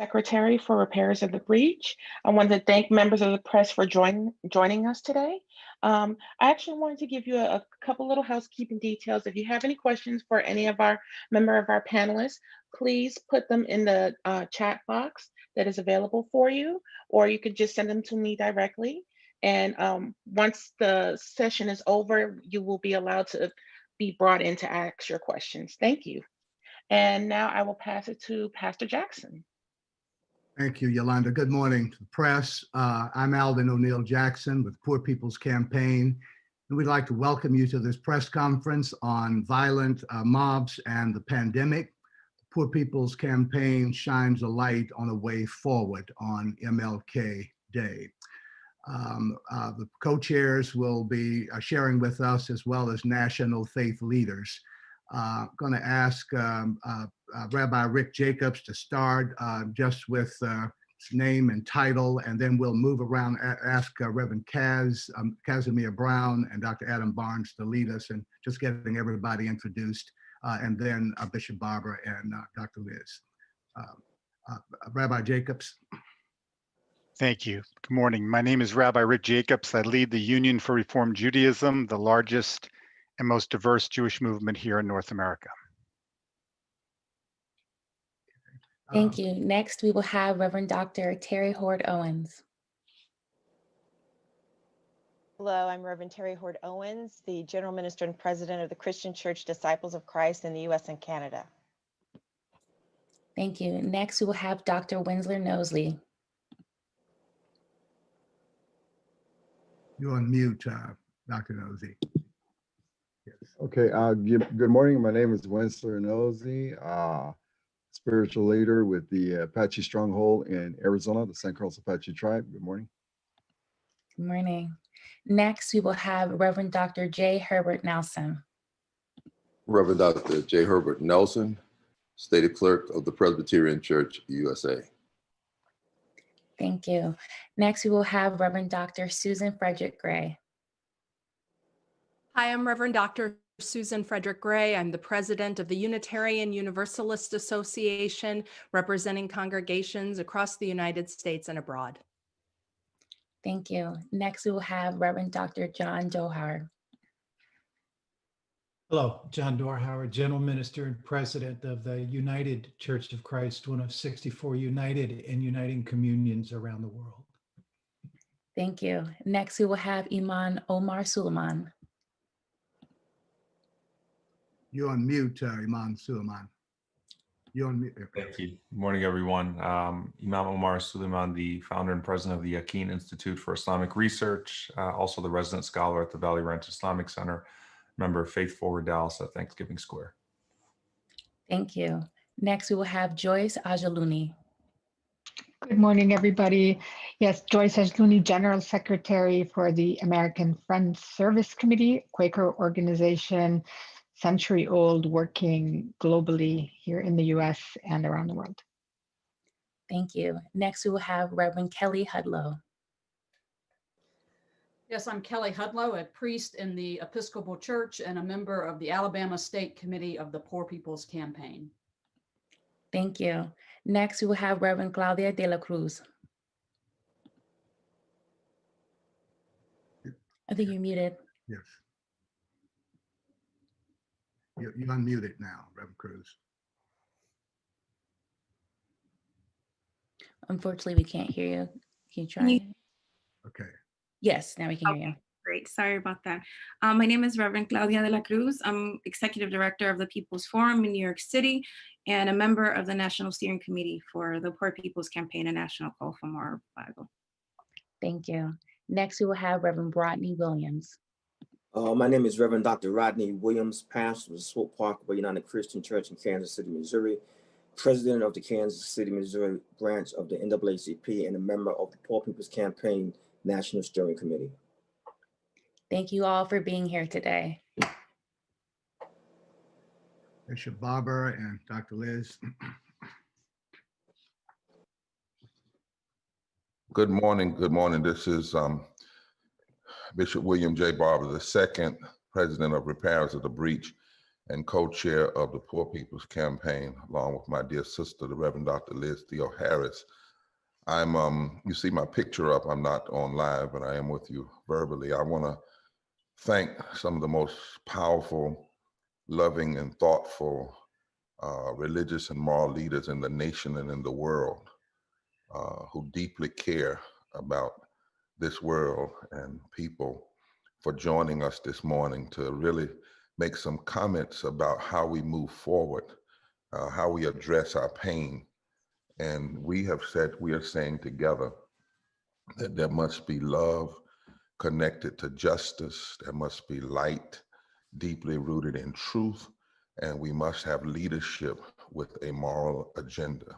Secretary for Repairs of the Breach. I wanted to thank members of the press for joining us today. I actually wanted to give you a couple little housekeeping details. If you have any questions for any of our member of our panelists, please put them in the chat box that is available for you, or you could just send them to me directly. And once the session is over, you will be allowed to be brought in to ask your questions. Thank you. And now I will pass it to Pastor Jackson. Thank you, Yolanda. Good morning to the press. I'm Alvin O'Neill Jackson with Poor People's Campaign, and we'd like to welcome you to this press conference on violent mobs and the pandemic. The Poor People's Campaign shines a light on a way forward on MLK Day. The co-chairs will be sharing with us, as well as national faith leaders. I'm going to ask Rabbi Rick Jacobs to start just with his name and title, and then we'll move around, ask Reverend Casimir Brown and Dr. Adam Barnes to lead us in just getting everybody introduced, and then Bishop Barber and Dr. Liz. Rabbi Jacobs. Thank you. Good morning. My name is Rabbi Rick Jacobs. I lead the Union for Reform Judaism, the largest and most diverse Jewish movement here in North America. Thank you. Next, we will have Reverend Dr. Terry Hord Owens. Hello, I'm Reverend Terry Hord Owens, the General Minister and President of the Christian Church Disciples of Christ in the U.S. and Canada. Thank you. Next, we will have Dr. Winsler Knowsley. You're on mute, Dr. Nosey. Yes. Okay, good morning. My name is Winsler Nosey, spiritual leader with the Apache Stronghold in Arizona, the San Carlos Apache tribe. Good morning. Good morning. Next, we will have Reverend Dr. J. Herbert Nelson. Reverend Dr. J. Herbert Nelson, Stated Clerk of the Presbyterian Church, USA. Thank you. Next, we will have Reverend Dr. Susan Frederick Gray. Hi, I'm Reverend Dr. Susan Frederick Gray. I'm the president of the Unitarian Universalist Association, representing congregations across the United States and abroad. Thank you. Next, we will have Reverend Dr. John Dohar. Hello, John Dorhauer, General Minister and President of the United Church of Christ, one of 64 united and uniting communions around the world. Thank you. Next, we will have Imam Omar Suleiman. You're on mute, Imam Suleiman. You're on mute. Thank you. Good morning, everyone. Imam Omar Suleiman, the founder and president of the Yaqeen Institute for Islamic Research, also the resident scholar at the Valley Ranch Islamic Center, member of Faith Forward Dallas at Thanksgiving Square. Thank you. Next, we will have Joyce Ajaluni. Good morning, everybody. Yes, Joyce Ajaluni, General Secretary for the American Friends Service Committee, Quaker organization, century-old, working globally here in the US and around the world. Thank you. Next, we will have Reverend Kelly Hudlow. Yes, I'm Kelly Hudlow, a priest in the Episcopal Church and a member of the Alabama State Committee of the Poor People's Campaign. Thank you. Next, we will have Reverend Claudia de la Cruz. I think you're muted. Yes. You're unmuted now, Reverend Cruz. Unfortunately, we can't hear you. Can you try? Okay. Yes, now we can hear you. Great, sorry about that. My name is Reverend Claudia de la Cruz. I'm Executive Director of the People's Forum in New York City and a member of the National Steering Committee for the Poor People's Campaign, a national call for more Bible. Thank you. Next, we will have Reverend Rodney Williams. My name is Reverend Dr. Rodney Williams, pastor of the Swope Parkway United Christian Church in Kansas City, Missouri, president of the Kansas City, Missouri branch of the NAACP, and a member of the Poor People's Campaign National Steering Committee. Thank you all for being here today. Bishop Barber and Dr. Liz. Good morning. Good morning. This is Bishop William J. Barber, the second president of Repairers of the Breach. and co-chair of the Poor People's Campaign, along with my dear sister, the Reverend Dr. Liz Theo Harris. You see my picture up, I'm not on live, but I am with you verbally. I wanna thank some of the most powerful, loving, and thoughtful religious and moral leaders in the nation and in the world who deeply care about this world and people for joining us this morning to really make some comments about how we move forward, how we address our pain. And we have said, we are saying together that there must be love connected to justice, there must be light deeply rooted in truth, and we must have leadership with a moral agenda.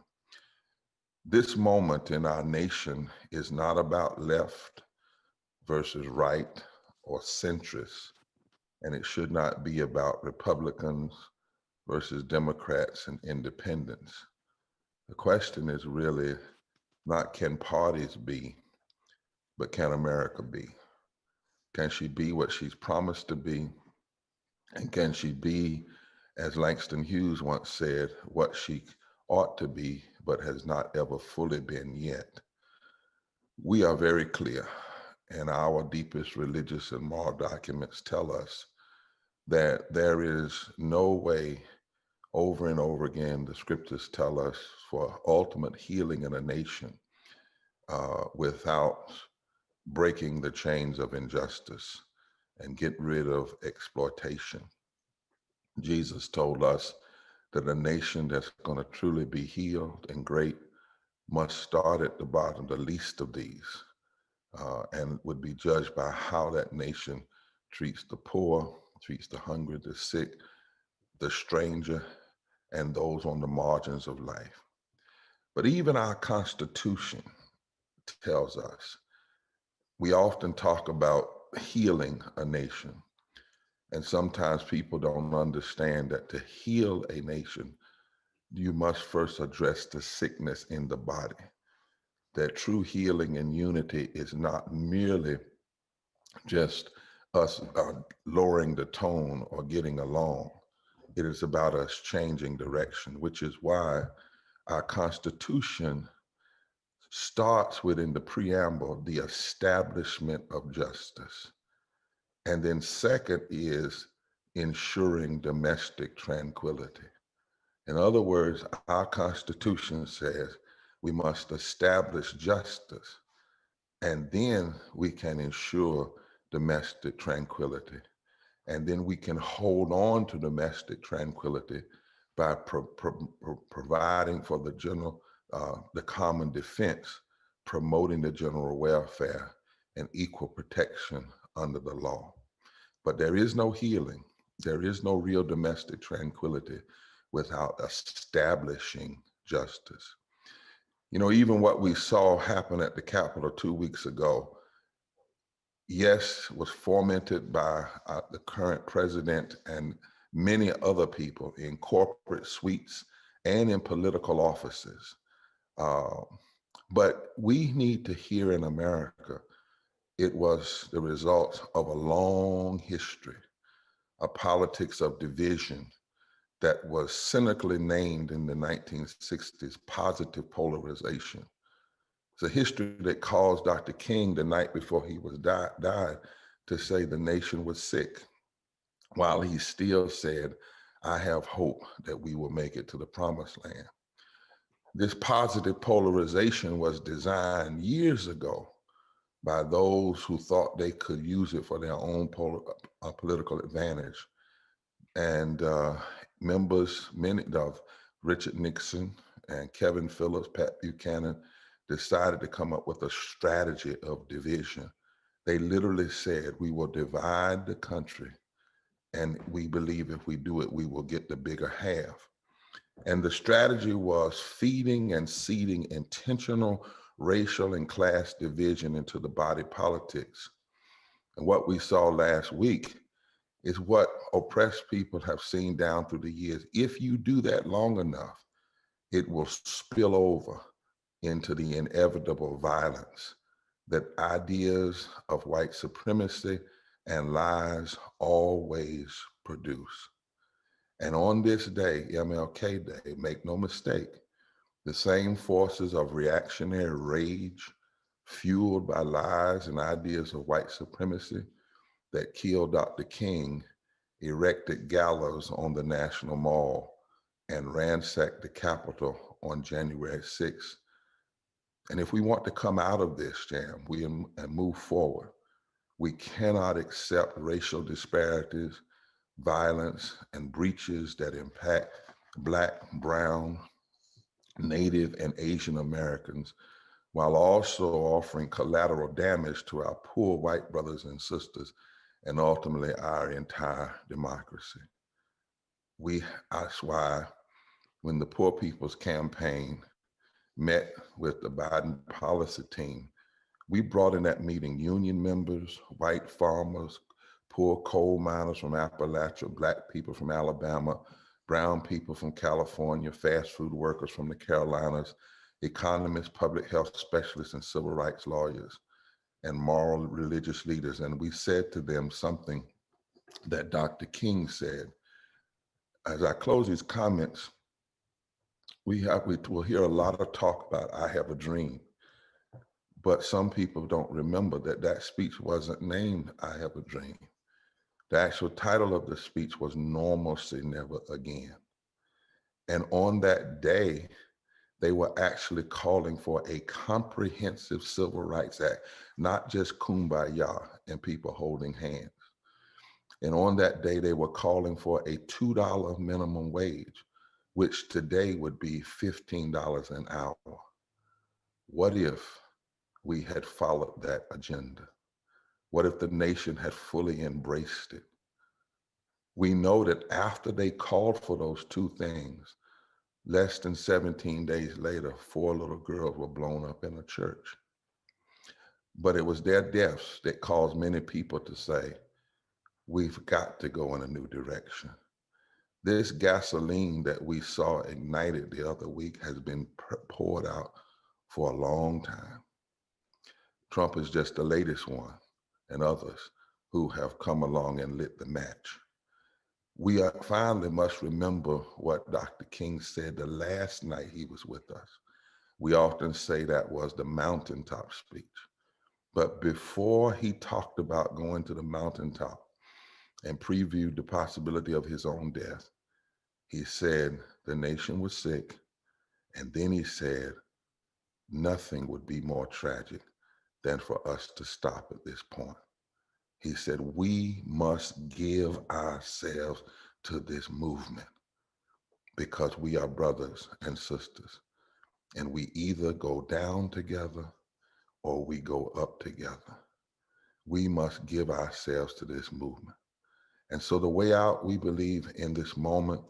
This moment in our nation is not about left versus right or centrist, and it should not be about Republicans versus Democrats and independents. The question is really not can parties be, but can America be? Can she be what she's promised to be? And can she be, as Langston Hughes once said, what she ought to be, but has not ever fully been yet? We are very clear, and our deepest religious and moral documents tell us that there is no way, over and over again, the scriptures tell us, for ultimate healing in a nation without breaking the chains of injustice and get rid of exploitation. Jesus told us that a nation that's going to truly be healed and great must start at the bottom, the least of these, and would be judged by how that nation treats the poor, treats the hungry, the sick, the stranger, and those on the margins of life. But even our Constitution tells us, we often talk about healing a nation. And sometimes people don't understand that to heal a nation, you must first address the sickness in the body. That true healing and unity is not merely just us lowering the tone or getting along. It is about us changing direction, which is why our Constitution starts within the preamble, the establishment of justice. And then second is ensuring domestic tranquility. In other words, our Constitution says we must establish justice, and then we can ensure domestic tranquility. And then we can hold on to domestic tranquility by providing for the general, the common defense, promoting the general welfare and equal protection under the law. But there is no healing, there is no real domestic tranquility without establishing justice. You know, even what we saw happen at the Capitol 2 weeks ago, yes, was fomented by the current president and many other people in corporate suites and in political offices. But we need to hear in America, it was the result of a long history, a politics of division that was cynically named in the 1960s positive polarization. It's a history that caused Dr. King the night before he was died to say the nation was sick, while he still said, I have hope that we will make it to the promised land. This positive polarization was designed years ago by those who thought they could use it for their own political advantage. And members, many of Richard Nixon and Kevin Phillips, Pat Buchanan, decided to come up with a strategy of division. They literally said, we will divide the country, and we believe if we do it, we will get the bigger half. And the strategy was feeding and seeding intentional racial and class division into the body politics. And what we saw last week is what oppressed people have seen down through the years. If you do that long enough, it will spill over into the inevitable violence that ideas of white supremacy and lies always produce. And on this day, MLK Day, make no mistake, the same forces of reactionary rage, fueled by lies and ideas of white supremacy that killed Dr. King, erected gallows on the National Mall and ransacked the Capitol on January 6th. And if we want to come out of this jam and move forward, we cannot accept racial disparities, violence, and breaches that impact Black, Brown, Native, and Asian Americans, while also offering collateral damage to our poor white brothers and sisters, and ultimately our entire democracy. That's why when the Poor People's Campaign met with the Biden policy team, we brought in that meeting union members, white farmers, poor coal miners from Appalachia, Black people from Alabama, brown people from California, fast food workers from the Carolinas, economists, public health specialists, and civil rights lawyers, and moral religious leaders. And we said to them something that Dr. King said. As I close these comments, we will hear a lot of talk about I have a dream, but some people don't remember that that speech wasn't named I have a dream. The actual title of the speech was Normalcy Never Again. And on that day, they were actually calling for a comprehensive Civil Rights Act, not just kumbaya and people holding hands. And on that day, they were calling for a $2 minimum wage, which today would be $15 an hour. What if we had followed that agenda? What if the nation had fully embraced it? We know that after they called for those two things, less than 17 days later, 4 little girls were blown up in a church. But it was their deaths that caused many people to say, we've got to go in a new direction. This gasoline that we saw ignited the other week has been poured out for a long time. Trump is just the latest one, and others who have come along and lit the match. We finally must remember what Dr. King said the last night he was with us. We often say that was the mountaintop speech. But before he talked about going to the mountaintop and previewed the possibility of his own death, he said the nation was sick. And then he said, nothing would be more tragic than for us to stop at this point. He said, we must give ourselves to this movement because we are brothers and sisters. And we either go down together or we go up together. We must give ourselves to this movement. And so the way out, we believe in this moment,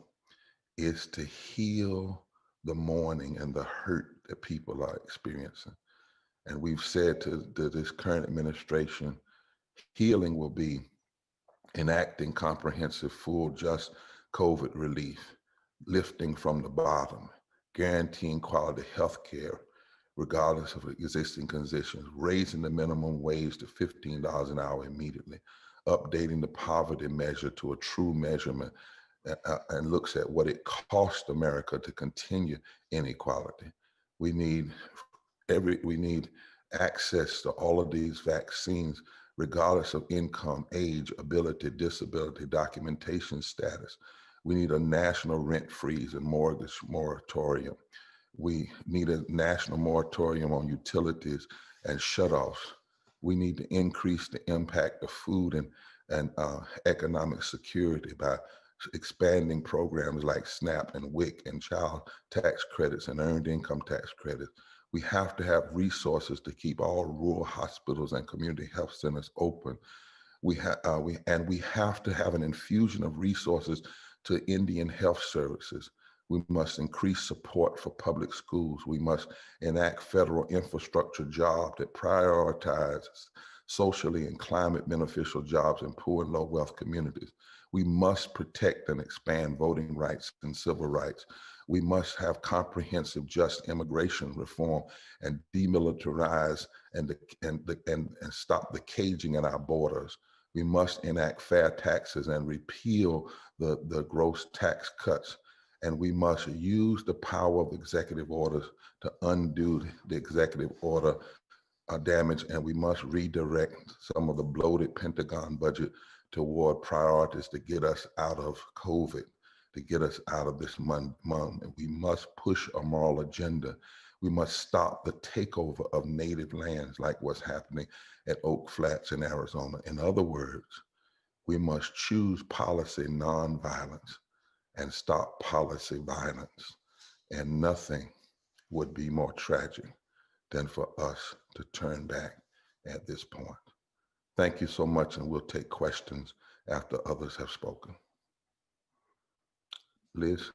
is to heal the mourning and the hurt that people are experiencing. And we've said to this current administration, healing will be enacting comprehensive, full, just COVID relief, lifting from the bottom, guaranteeing quality health care, regardless of existing conditions, raising the minimum wage to $15 an hour immediately, updating the poverty measure to a true measurement and looks at what it costs America to continue inequality. We need access to all of these vaccines, regardless of income, age, ability, disability, documentation status. We need a national rent freeze and mortgage moratorium. We need a national moratorium on utilities and shutoffs. We need to increase the impact of food and economic security by expanding programs like SNAP and WIC and child tax credits and earned income tax credits. We have to have resources to keep all rural hospitals and community health centers open. We have to have an infusion of resources to Indian health services. We must increase support for public schools. We must enact federal infrastructure jobs that prioritize socially and climate beneficial jobs in poor and low wealth communities. We must protect and expand voting rights and civil rights. We must have comprehensive just immigration reform and demilitarize and stop the caging at our borders. We must enact fair taxes and repeal the gross tax cuts. And we must use the power of executive orders to undo the executive order damage. And we must redirect some of the bloated Pentagon budget toward priorities to get us out of COVID, to get us out of this mum. And we must push a moral agenda. We must stop the takeover of native lands like what's happening at Oak Flats in Arizona. In other words, we must choose policy nonviolence and stop policy violence. And nothing would be more tragic than for us to turn back at this point. Thank you so much, and we'll take questions after others have spoken. Liz?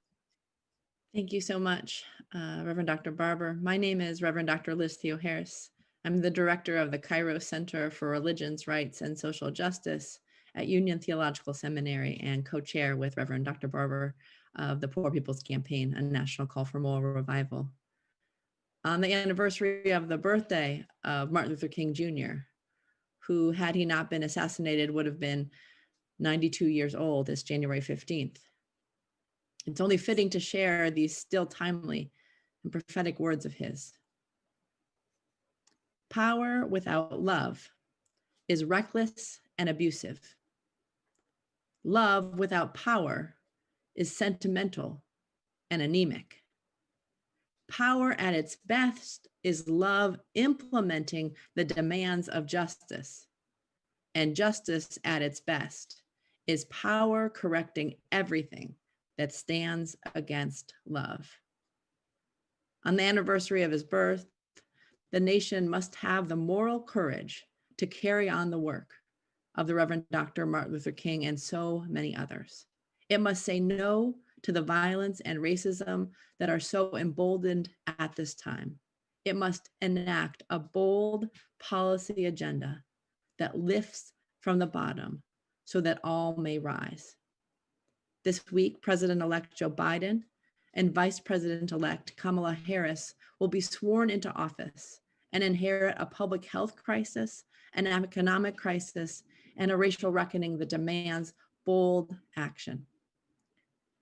Thank you so much, Reverend Dr. Barber. My name is Reverend Dr. Liz Theo-Harris. I'm the director of the Cairo Center for Religions, Rights, and Social Justice at Union Theological Seminary and co-chair with Reverend Dr. Barber of the Poor People's Campaign, a national call for moral revival. On the anniversary of the birthday of Martin Luther King Jr., who, had he not been assassinated, would have been 92 years old this January 15th. It's only fitting to share these still timely and prophetic words of his. Power without love is reckless and abusive. Love without power is sentimental and anemic. Power at its best is love implementing the demands of justice. And justice at its best is power correcting everything that stands against love. On the anniversary of his birth, the nation must have the moral courage to carry on the work of the Reverend Dr. Martin Luther King and so many others. It must say no to the violence and racism that are so emboldened at this time. It must enact a bold policy agenda that lifts from the bottom so that all may rise. This week, President-elect Joe Biden and Vice President-elect Kamala Harris will be sworn into office and inherit a public health crisis, an economic crisis, and a racial reckoning that demands bold action.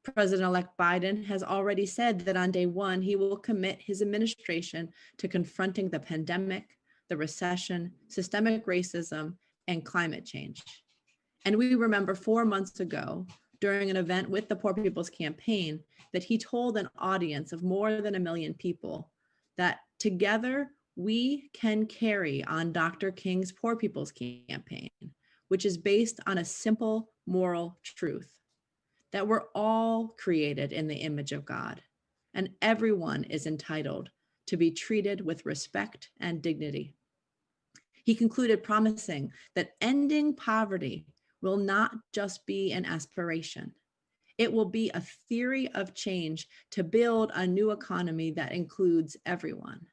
President-elect Biden has already said that on day one, he will commit his administration to confronting the pandemic, the recession, systemic racism, and climate change. And we remember 4 months ago, during an event with the Poor People's Campaign, that he told an audience of more than 1 million people that together we can carry on Dr. King's Poor People's Campaign, which is based on a simple moral truth, that we're all created in the image of God, and everyone is entitled to be treated with respect and dignity. He concluded promising that ending poverty will not just be an aspiration. It will be a theory of change to build a new economy that includes everyone.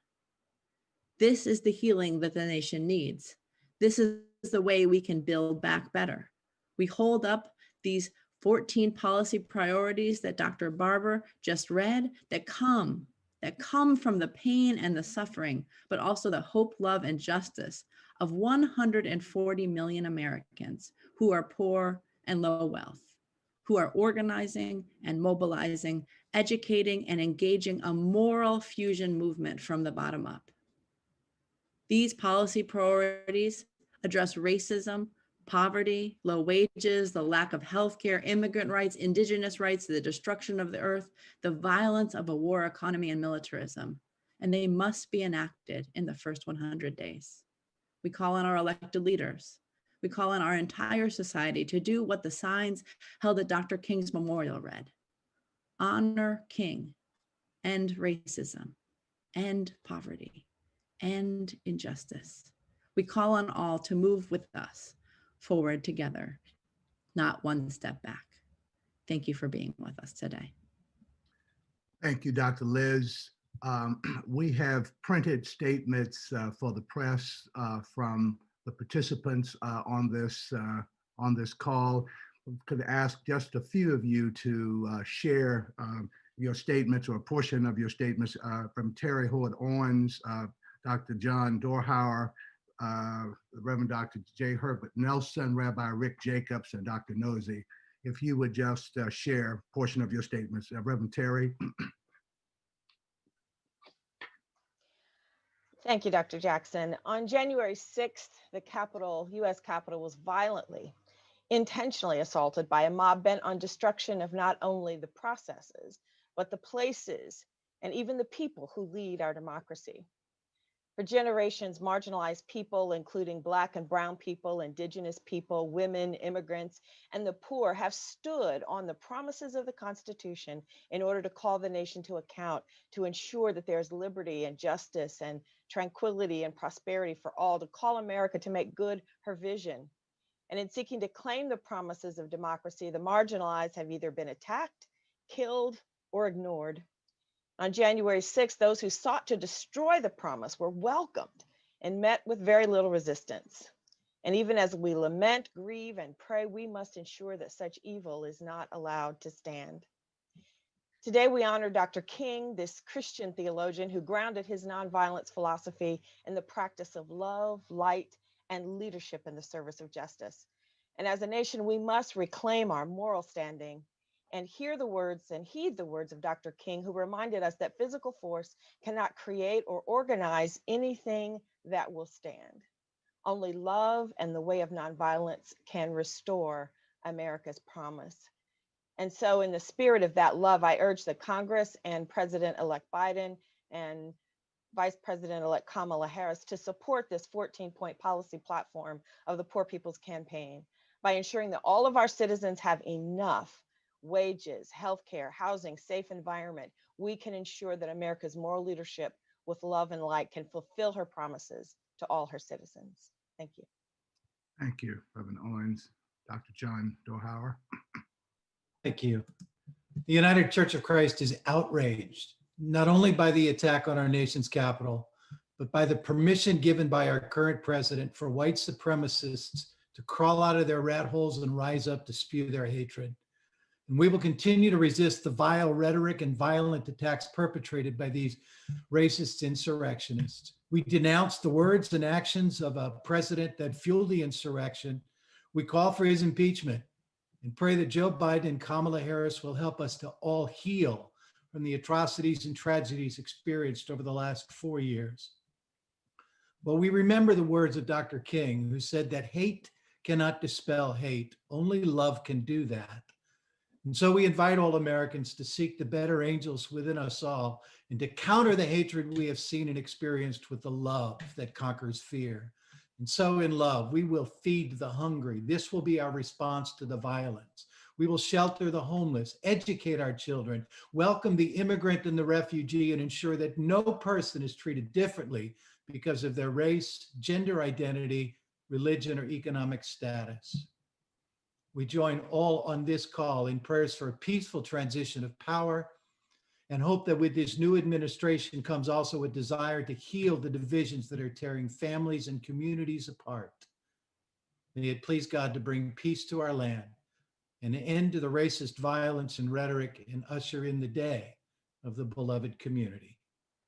This is the healing that the nation needs. This is the way we can build back better. We hold up these 14 policy priorities that Dr. Barber just read that come from the pain and the suffering, but also the hope, love, and justice of 140 million Americans who are poor and low wealth, who are organizing and mobilizing, educating, and engaging a moral fusion movement from the bottom up. These policy priorities address racism, poverty, low wages, the lack of healthcare, immigrant rights, indigenous rights, the destruction of the earth, the violence of a war economy and militarism, and they must be enacted in the first 100 days. We call on our elected leaders. We call on our entire society to do what the signs held at Dr. King's memorial read. Honor King, end racism, end poverty, end injustice. We call on all to move with us forward together, not one step back. Thank you for being with us today. Thank you, Dr. Liz. We have printed statements for the press from the participants on this call. Could ask just a few of you to share your statements or a portion of your statements from Terry Hoard Owens, Dr. John Dorhauer, Reverend Dr. J. Herbert Nelson, Rabbi Rick Jacobs, and Dr. Nosey, if you would just share a portion of your statements. Reverend Terry. Thank you, Dr. Jackson. On January 6th, the U.S. Capitol was violently, intentionally assaulted by a mob bent on destruction of not only the processes, but the places and even the people who lead our democracy. For generations, marginalized people, including Black and Brown people, Indigenous people, women, immigrants, and the poor have stood on the promises of the Constitution in order to call the nation to account, to ensure that there's liberty and justice and tranquility and prosperity for all, to call America to make good her vision. And in seeking to claim the promises of democracy, the marginalized have either been attacked, killed, or ignored. On January 6th, those who sought to destroy the promise were welcomed and met with very little resistance. And even as we lament, grieve, and pray, we must ensure that such evil is not allowed to stand. Today, we honor Dr. King, this Christian theologian who grounded his nonviolence philosophy in the practice of love, light, and leadership in the service of justice. And as a nation, we must reclaim our moral standing and heed the words of Dr. King, who reminded us that physical force cannot create or organize anything that will stand. Only love and the way of nonviolence can restore America's promise. And so in the spirit of that love, I urge the Congress and President-elect Biden and Vice President-elect Kamala Harris to support this 14-point policy platform of the Poor People's Campaign by ensuring that all of our citizens have enough wages, healthcare, housing, safe environment. We can ensure that America's moral leadership with love and light can fulfill her promises to all her citizens. Thank you. Thank you, Reverend Owens. Dr. John Dohauer. Thank you. The United Church of Christ is outraged, not only by the attack on our nation's capital, but by the permission given by our current president for white supremacists to crawl out of their rat holes and rise up to spew their hatred. And we will continue to resist the vile rhetoric and violent attacks perpetrated by these racist insurrectionists. We denounce the words and actions of a president that fueled the insurrection. We call for his impeachment and pray that Joe Biden and Kamala Harris will help us to all heal from the atrocities and tragedies experienced over the last 4 years. But we remember the words of Dr. King, who said that hate cannot dispel hate. Only love can do that. And so we invite all Americans to seek the better angels within us all and to counter the hatred we have seen and experienced with the love that conquers fear. And so in love, we will feed the hungry. This will be our response to the violence. We will shelter the homeless, educate our children, welcome the immigrant and the refugee, and ensure that no person is treated differently because of their race, gender identity, religion, or economic status. We join all on this call in prayers for a peaceful transition of power and hope that with this new administration comes also a desire to heal the divisions that are tearing families and communities apart. May it please God to bring peace to our land, an end to the racist violence and rhetoric, and usher in the day of the beloved community.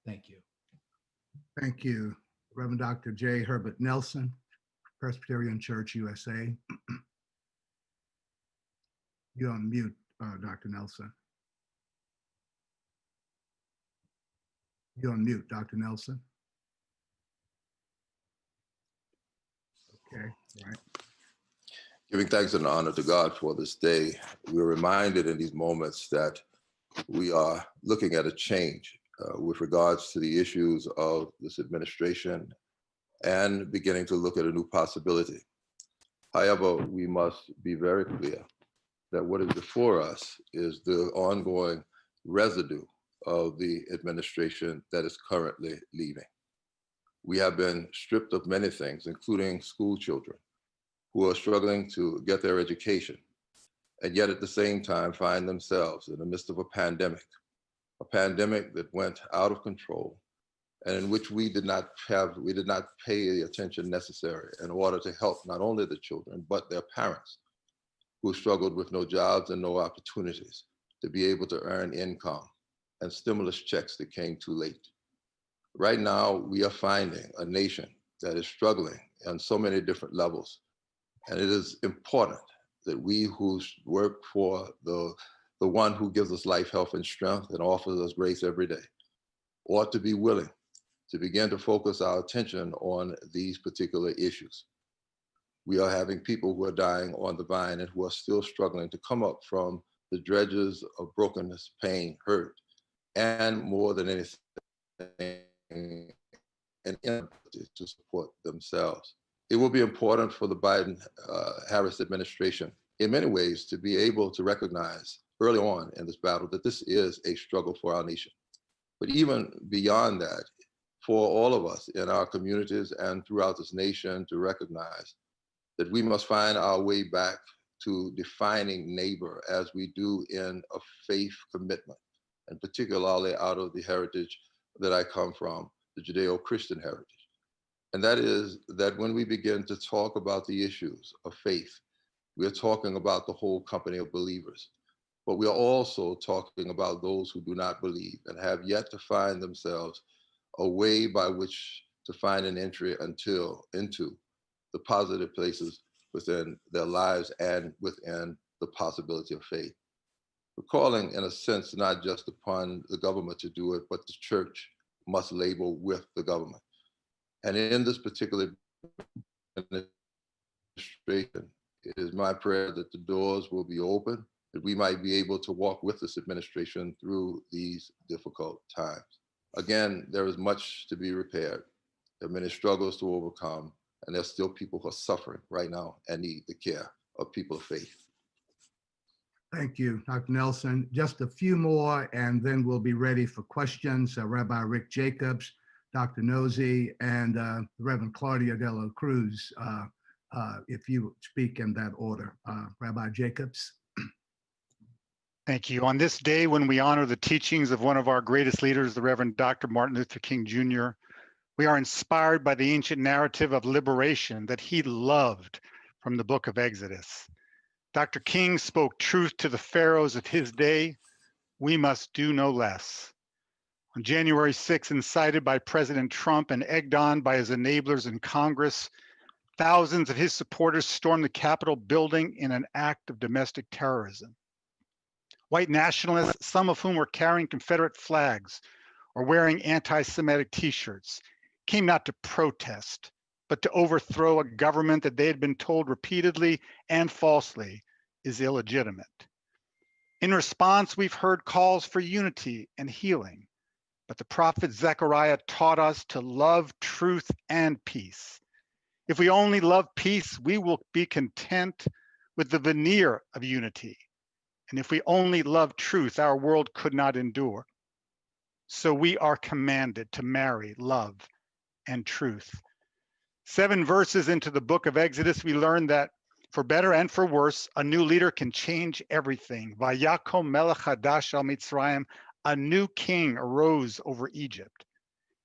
Thank you. Thank you, Reverend Dr. J. Herbert Nelson, Presbyterian Church, USA. You're on mute, Dr. Nelson. You're on mute, Dr. Nelson. Okay, all right. Giving thanks and honor to God for this day, we're reminded in these moments that we are looking at a change with regards to the issues of this administration and beginning to look at a new possibility. However, we must be very clear that what is before us is the ongoing residue of the administration that is currently leaving. We have been stripped of many things, including school children who are struggling to get their education, and yet at the same time find themselves in the midst of a pandemic that went out of control and in which we did not pay the attention necessary in order to help not only the children, but their parents who struggled with no jobs and no opportunities to be able to earn income, and stimulus checks that came too late. Right now, we are finding a nation that is struggling on so many different levels. And it is important that we who work for the one who gives us life, health, and strength and offers us grace every day ought to be willing to begin to focus our attention on these particular issues. We are having people who are dying on the vine and who are still struggling to come up from the dredges of brokenness, pain, hurt, and more than anything, an inability to support themselves. It will be important for the Biden-Harris administration in many ways to be able to recognize early on in this battle that this is a struggle for our nation. But even beyond that, for all of us in our communities and throughout this nation to recognize that we must find our way back to defining neighbor as we do in a faith commitment, and particularly out of the heritage that I come from, the Judeo-Christian heritage. And that is that when we begin to talk about the issues of faith, we're talking about the whole company of believers. But we are also talking about those who do not believe and have yet to find themselves a way by which to find an entry into the positive places within their lives and within the possibility of faith. We're calling, in a sense, not just upon the government to do it, but the church must label with the government. And in this particular administration, it is my prayer that the doors will be open, that we might be able to walk with this administration through these difficult times. Again, there is much to be repaired. There are many struggles to overcome, and there's still people who are suffering right now and need the care of people of faith. Thank you, Dr. Nelson. Just a few more, and then we'll be ready for questions. Rabbi Rick Jacobs, Dr. Nosey, and Reverend Claudia de la Cruz, if you speak in that order. Rabbi Jacobs. Thank you. On this day, when we honor the teachings of one of our greatest leaders, the Reverend Dr. Martin Luther King Jr., we are inspired by the ancient narrative of liberation that he loved from the book of Exodus. Dr. King spoke truth to the pharaohs of his day. We must do no less. On January 6, incited by President Trump and egged on by his enablers in Congress, thousands of his supporters stormed the Capitol building in an act of domestic terrorism. White nationalists, some of whom were carrying Confederate flags or wearing anti-Semitic t-shirts, came not to protest, but to overthrow a government that they had been told repeatedly and falsely is illegitimate. In response, we've heard calls for unity and healing, but the prophet Zechariah taught us to love truth and peace. If we only love peace, we will be content with the veneer of unity. And if we only love truth, our world could not endure. So we are commanded to marry love and truth. 7 verses into the book of Exodus, we learn that for better and for worse, a new leader can change everything. Vayakom melech hadash al Mitzrayim, a new king arose over Egypt.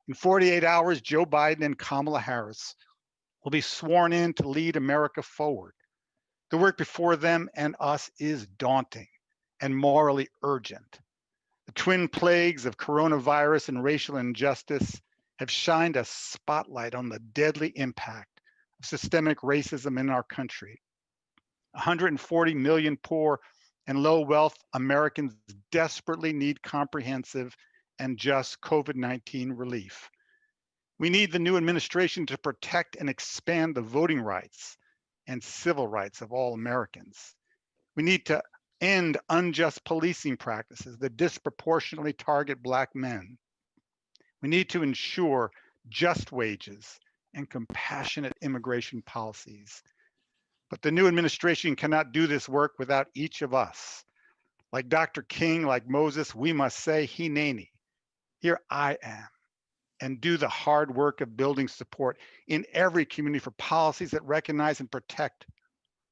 In 48 hours, Joe Biden and Kamala Harris will be sworn in to lead America forward. The work before them and us is daunting and morally urgent. The twin plagues of coronavirus and racial injustice have shined a spotlight on the deadly impact of systemic racism in our country. 140 million poor and low wealth Americans desperately need comprehensive and just COVID-19 relief. We need the new administration to protect and expand the voting rights and civil rights of all Americans. We need to end unjust policing practices that disproportionately target Black men. We need to ensure just wages and compassionate immigration policies. But the new administration cannot do this work without each of us. Like Dr. King, like Moses, we must say, Hineni, here I am, and do the hard work of building support in every community for policies that recognize and protect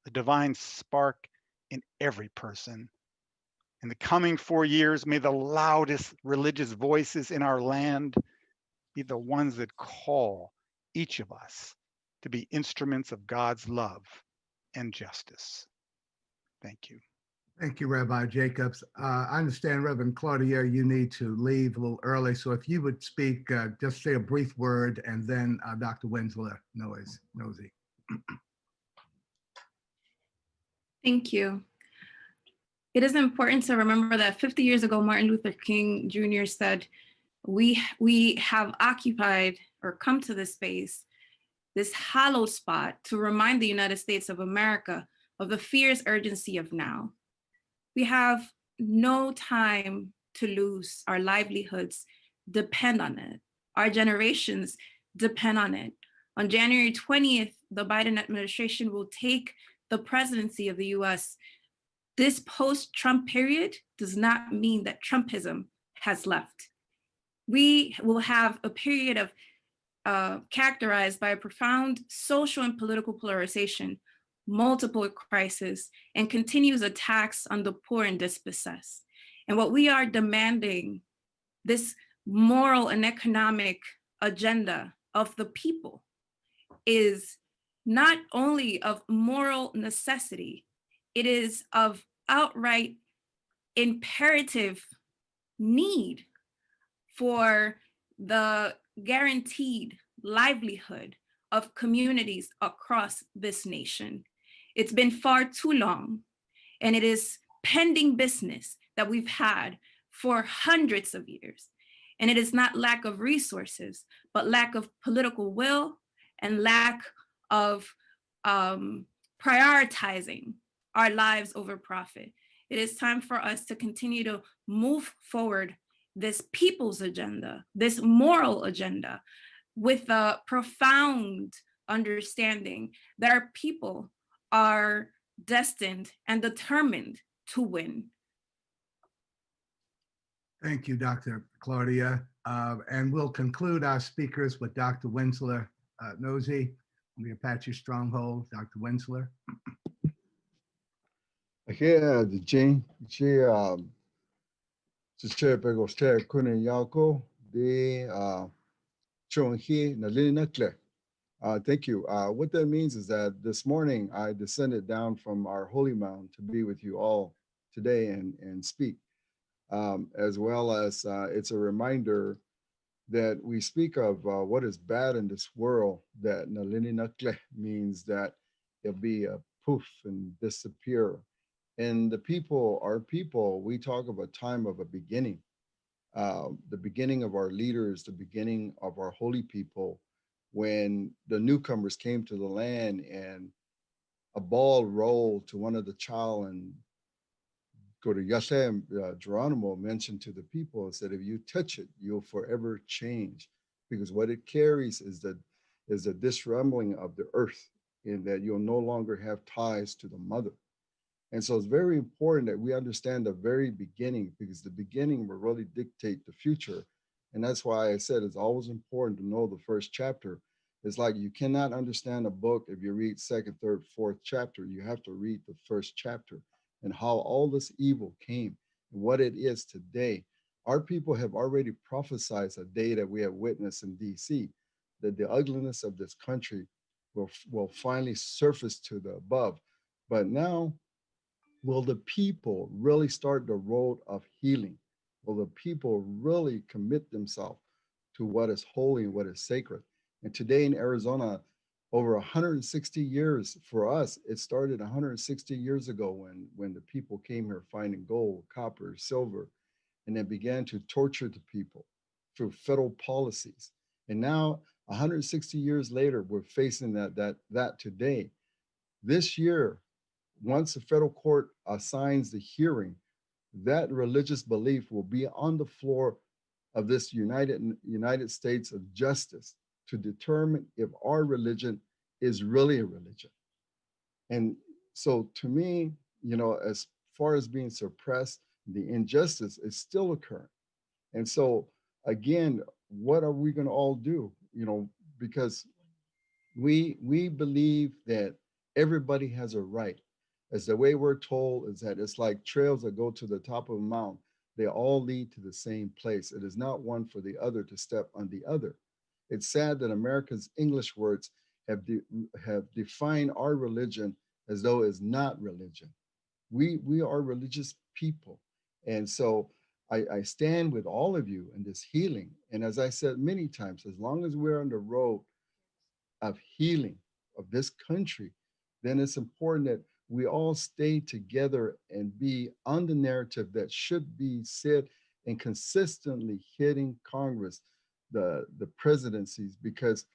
the divine spark in every person. In the coming 4 years, may the loudest religious voices in our land be the ones that call each of us to be instruments of God's love and justice. Thank you. Thank you, Rabbi Jacobs. I understand, Reverend Claudia, you need to leave a little early. So if you would speak, just say a brief word, and then Dr. Winsler Nosey. Thank you. It is important to remember that 50 years ago, Martin Luther King Jr. said, we have occupied or come to this space, this hallowed spot, to remind the United States of America of the fierce urgency of now. We have no time to lose. Our livelihoods depend on it. Our generations depend on it. On January 20th, the Biden administration will take the presidency of the US. This post-Trump period does not mean that Trumpism has left. We will have a period of characterized by a profound social and political polarization, multiple crises, and continuous attacks on the poor and dispossessed. And what we are demanding, this moral and economic agenda of the people, is not only of moral necessity, it is of outright imperative need for the guaranteed livelihood of communities across this nation. It's been far too long, and it is pending business that we've had for hundreds of years. And it is not lack of resources, but lack of political will and lack of prioritizing our lives over profit. It is time for us to continue to move forward this people's agenda, this moral agenda, with a profound understanding that our people are destined and determined to win. Thank you, Dr. Claudia. And we'll conclude our speakers with Dr. Winsler Nosey from the Apache Stronghold. Dr. Winsler. Yeah, the Jane, Chichepegostek Kunin Yako, the Chonhi Nalinakle. Thank you. What that means is that this morning I descended down from our holy mountain to be with you all today and speak, as well as it's a reminder that we speak of what is bad in this world, that Nalinakle means that it'll be a poof and disappear. And the people, our people, we talk of a time of a beginning, the beginning of our leaders, the beginning of our holy people, when the newcomers came to the land and a ball rolled to one of the child, and go to Yashem, Geronimo mentioned to the people and said, if you touch it, you'll forever change, because what it carries is the disrembling of the earth, in that you'll no longer have ties to the mother. And so it's very important that we understand the very beginning, because the beginning will really dictate the future. And that's why I said it's always important to know the first chapter. It's like you cannot understand a book if you read second, third, fourth chapter. You have to read the first chapter and how all this evil came and what it is today. Our people have already prophesied a day that we have witnessed in DC, that the ugliness of this country will finally surface to the above. But now, will the people really start the road of healing? Will the people really commit themselves to what is holy and what is sacred? And today in Arizona, over 160 years for us, it started 160 years ago when the people came here finding gold, copper, silver, and then began to torture the people through federal policies. And now, 160 years later, we're facing that today. This year, once the federal court assigns the hearing, that religious belief will be on the floor of this United States of justice to determine if our religion is really a religion. And so to me, as far as being suppressed, the injustice is still occurring. And so again, what are we going to all do? Because we believe that everybody has a right. As the way we're told is that it's like trails that go to the top of a mountain. They all lead to the same place. It is not one for the other to step on the other. It's sad that America's English words have defined our religion as though it's not religion. We are religious people. And so I stand with all of you in this healing. And as I said many times, as long as we're on the road of healing of this country, then it's important that we all stay together and be on the narrative that should be said and consistently hitting Congress, the presidencies, because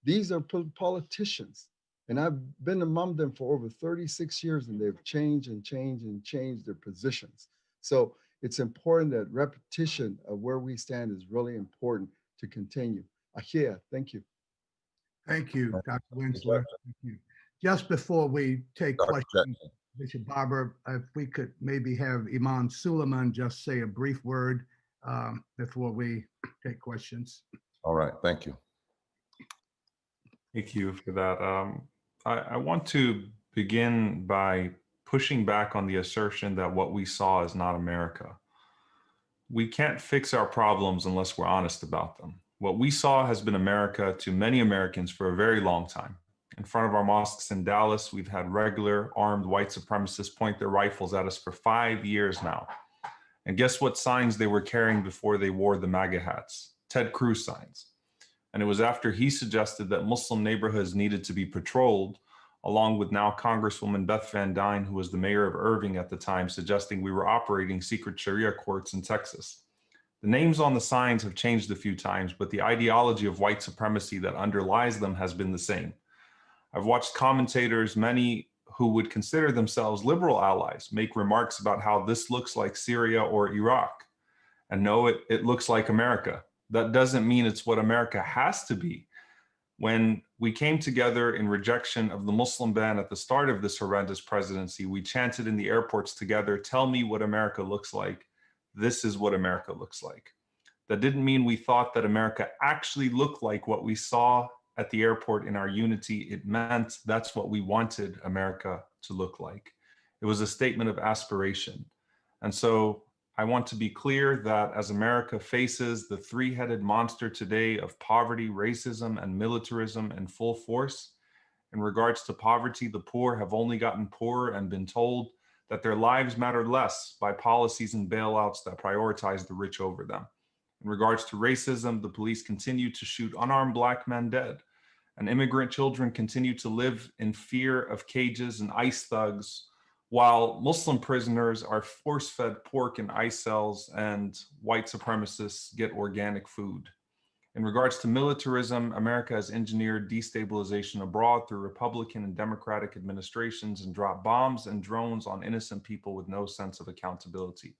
these are politicians. And I've been among them for over 36 years, and they've changed and changed and changed their positions. So it's important that repetition of where we stand is really important to continue. Ahia, thank you. Thank you, Dr. Winsler. Thank you. Just before we take questions, Bishop Barber, if we could maybe have Imam Suleiman just say a brief word before we take questions. All right, thank you. Thank you for that. I want to begin by pushing back on the assertion that what we saw is not America. We can't fix our problems unless we're honest about them. What we saw has been America to many Americans for a very long time. In front of our mosques in Dallas, we've had regular armed white supremacists point their rifles at us for 5 years now. And guess what signs they were carrying before they wore the MAGA hats? Ted Cruz signs. And it was after he suggested that Muslim neighborhoods needed to be patrolled, along with now Congresswoman Beth Van Dyne, who was the mayor of Irving at the time, suggesting we were operating secret Sharia courts in Texas. The names on the signs have changed a few times, but the ideology of white supremacy that underlies them has been the same. I've watched commentators, many who would consider themselves liberal allies, make remarks about how this looks like Syria or Iraq. And no, it looks like America. That doesn't mean it's what America has to be. When we came together in rejection of the Muslim ban at the start of this horrendous presidency, we chanted in the airports together, "Tell me what America looks like. This is what America looks like." That didn't mean we thought that America actually looked like what we saw at the airport in our unity. It meant that's what we wanted America to look like. It was a statement of aspiration. And so I want to be clear that as America faces the three-headed monster today of poverty, racism, and militarism in full force, in regards to poverty, the poor have only gotten poorer and been told that their lives matter less by policies and bailouts that prioritize the rich over them. In regards to racism, the police continue to shoot unarmed Black men dead, and immigrant children continue to live in fear of cages and ICE thugs, while Muslim prisoners are force-fed pork in ICE cells and white supremacists get organic food. In regards to militarism, America has engineered destabilization abroad through Republican and Democratic administrations and dropped bombs and drones on innocent people with no sense of accountability.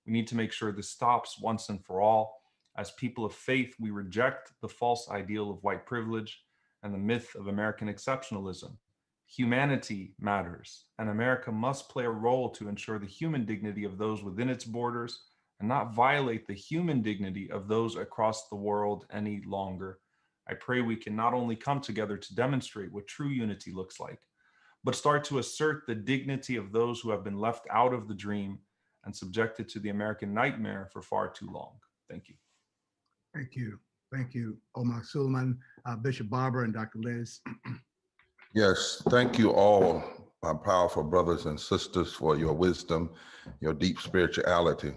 We need to make sure this stops once and for all. As people of faith, we reject the false ideal of white privilege and the myth of American exceptionalism. Humanity matters, and America must play a role to ensure the human dignity of those within its borders and not violate the human dignity of those across the world any longer. I pray we can not only come together to demonstrate what true unity looks like, but start to assert the dignity of those who have been left out of the dream and subjected to the American nightmare for far too long. Thank you. Thank you. Thank you, Omar Suleiman, Bishop Barber, and Dr. Liz. Yes, thank you all, my powerful brothers and sisters, for your wisdom, your deep spirituality.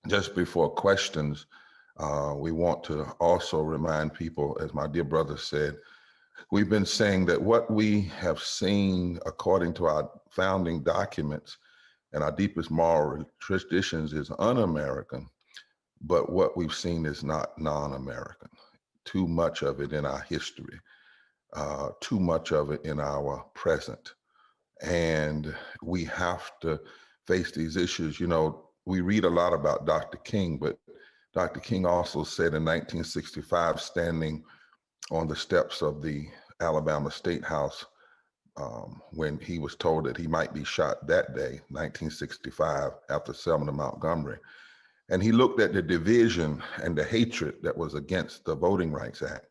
Just before questions, we want to also remind people, as my dear brother said, we've been saying that what we have seen according to our founding documents and our deepest moral traditions is un-American, but what we've seen is not non-American. Too much of it in our history, too much of it in our present. And we have to face these issues. You know, we read a lot about Dr. King, but Dr. King also said in 1965, standing on the steps of the Alabama State House, when he was told that he might be shot that day, 1965, after Selma to Montgomery. And he looked at the division and the hatred that was against the Voting Rights Act.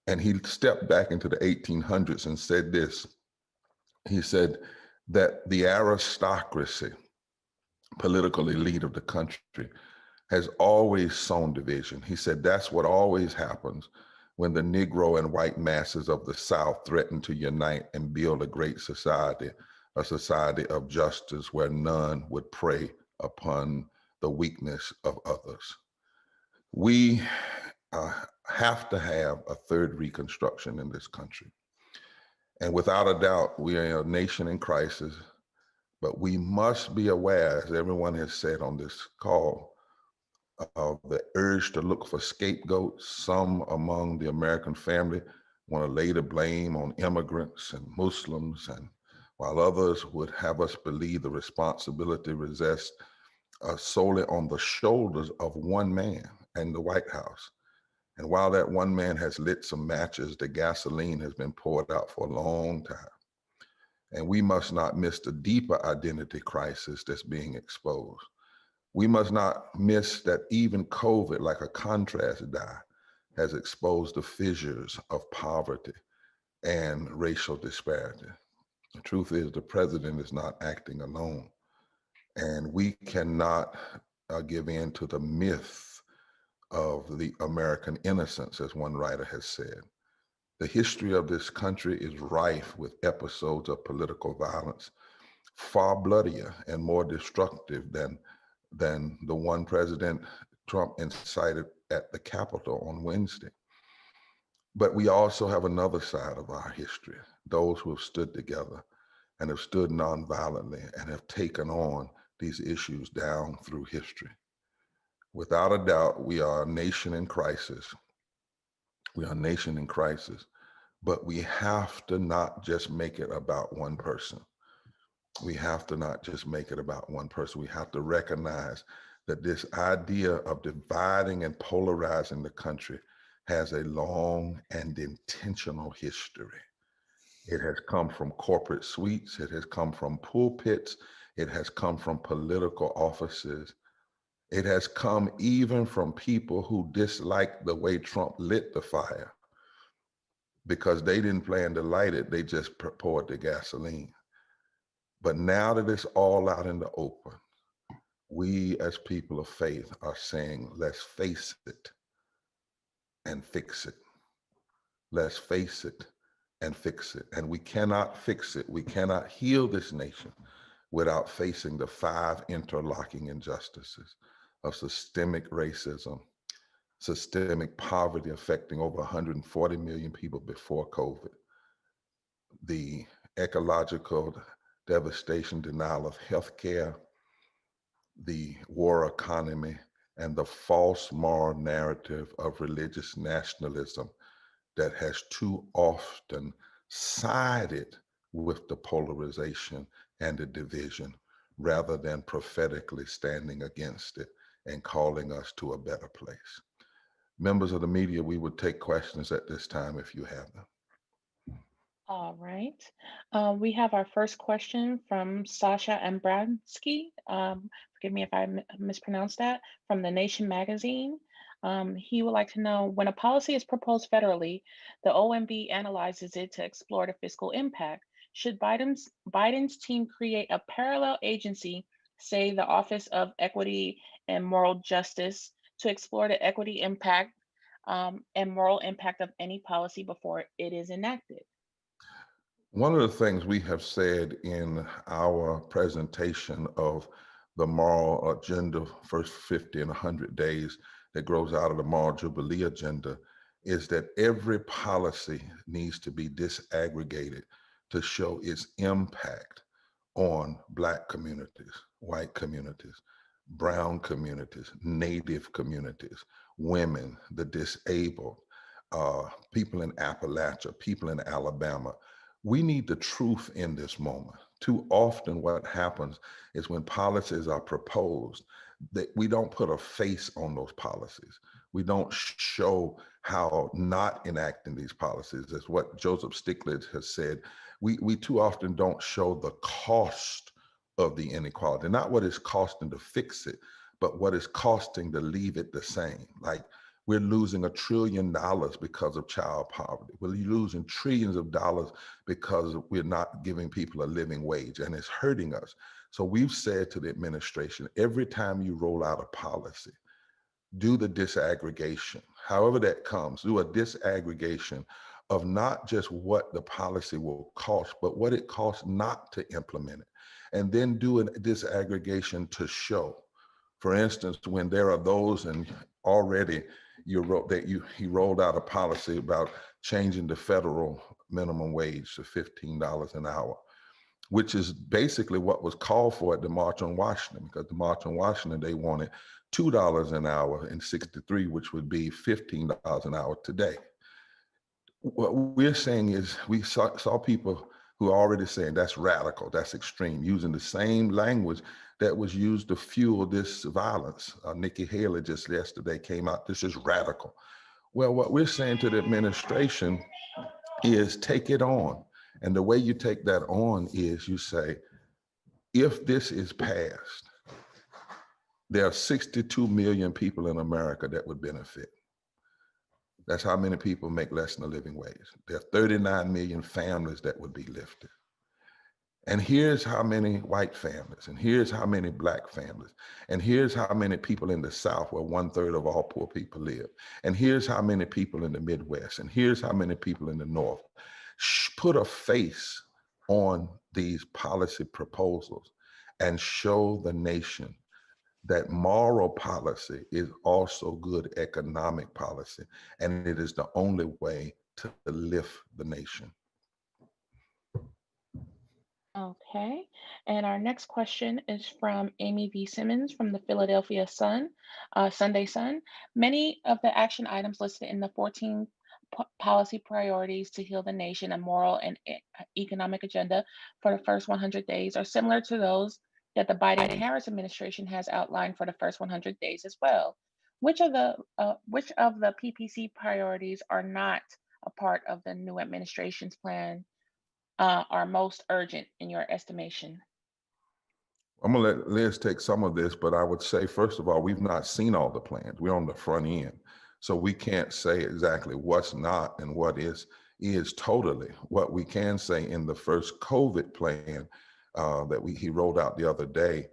And he stepped back into the 1800s and said this. He said that the aristocracy, political elite of the country, has always sown division. He said that's what always happens when the Negro and white masses of the South threaten to unite and build a great society a society of justice where none would prey upon the weakness of others. We have to have a third reconstruction in this country. And without a doubt, we are a nation in crisis, but we must be aware, as everyone has said on this call, of the urge to look for scapegoats. Some among the American family want to lay the blame on immigrants and Muslims, and while others would have us believe the responsibility rests solely on the shoulders of one man and the White House. And while that one man has lit some matches, the gasoline has been poured out for a long time. And we must not miss the deeper identity crisis that's being exposed. We must not miss that even COVID, like a contrast die, has exposed the fissures of poverty and racial disparity. The truth is, the president is not acting alone. And we cannot give in to the myth of the American innocence, as one writer has said. The history of this country is rife with episodes of political violence, far bloodier and more destructive than the one President Trump incited at the Capitol on Wednesday. But we also have another side of our history, those who have stood together and have stood nonviolently and have taken on these issues down through history. Without a doubt, we are a nation in crisis. We are a nation in crisis, but we have to not just make it about one person. We have to not just make it about one person. We have to recognize that this idea of dividing and polarizing the country has a long and intentional history. It has come from corporate suites. It has come from pulpits. It has come from political offices. It has come even from people who dislike the way Trump lit the fire because they didn't plan to light it. They just poured the gasoline. But now that it's all out in the open, we as people of faith are saying, let's face it and fix it. Let's face it and fix it. And we cannot fix it. We cannot heal this nation without facing the 5 interlocking injustices of systemic racism, systemic poverty affecting over 140 million people before COVID, the ecological devastation, denial of healthcare, the war economy, and the false moral narrative of religious nationalism that has too often sided with the polarization and the division rather than prophetically standing against it and calling us to a better place. Members of the media, we would take questions at this time if you have them. All right. We have our first question from Sasha Ambransky. Forgive me if I mispronounced that, from The Nation magazine. He would like to know, when a policy is proposed federally, the OMB analyzes it to explore the fiscal impact. Should Biden's team create a parallel agency, say the Office of Equity and Moral Justice, to explore the equity impact and moral impact of any policy before it is enacted? One of the things we have said in our presentation of the moral agenda, first 50 and 100 days that grows out of the moral jubilee agenda, is that every policy needs to be disaggregated to show its impact on Black communities, white communities, brown communities, Native communities, women, the disabled, people in Appalachia, people in Alabama. We need the truth in this moment. Too often what happens is when policies are proposed, that we don't put a face on those policies. We don't show how not enacting these policies, as what Joseph Stiglitz has said. We too often don't show the cost of the inequality, not what it's costing to fix it, but what it's costing to leave it the same. Like, we're losing $1 trillion because of child poverty. We're losing trillions of dollars because we're not giving people a living wage, and it's hurting us. So we've said to the administration, every time you roll out a policy, do the disaggregation, however that comes, do a disaggregation of not just what the policy will cost, but what it costs not to implement it. And then do a disaggregation to show. For instance, when there are those, and already he rolled out a policy about changing the federal minimum wage to $15 an hour, which is basically what was called for at the March on Washington, because the March on Washington, they wanted $2 an hour in '63, which would be $15 an hour today. What we're saying is we saw people who are already saying that's radical, that's extreme, using the same language that was used to fuel this violence. Nikki Haley just yesterday came out, this is radical. Well, what we're saying to the administration is take it on. And the way you take that on is you say, if this is passed, there are 62 million people in America that would benefit. That's how many people make less than a living wage. There are 39 million families that would be lifted. And here's how many white families, and here's how many Black families, and here's how many people in the South, where 1/3 of all poor people live, and here's how many people in the Midwest, and here's how many people in the North. Put a face on these policy proposals and show the nation that moral policy is also good economic policy, and it is the only way to lift the nation. Okay, and our next question is from Amy V. Simmons from the Philadelphia Sunday Sun. Many of the action items listed in the 14 policy priorities to heal the nation, a moral and economic agenda for the first 100 days are similar to those that the Biden-Harris administration has outlined for the first 100 days as well. Which of the PPC priorities are not a part of the new administration's plan are most urgent in your estimation? I'm gonna let Liz take some of this, but I would say, first of all, we've not seen all the plans. We're on the front end. So we can't say exactly what's not and what is totally. What we can say in the first COVID plan that he rolled out the other day,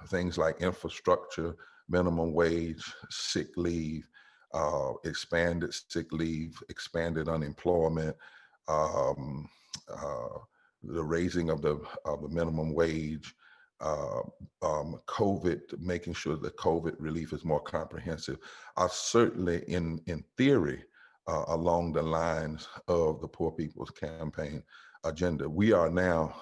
things like infrastructure, minimum wage, sick leave, expanded sick leave, expanded unemployment, the raising of the minimum wage, COVID, making sure that COVID relief is more comprehensive, are certainly in theory along the lines of the Poor People's Campaign agenda. We are now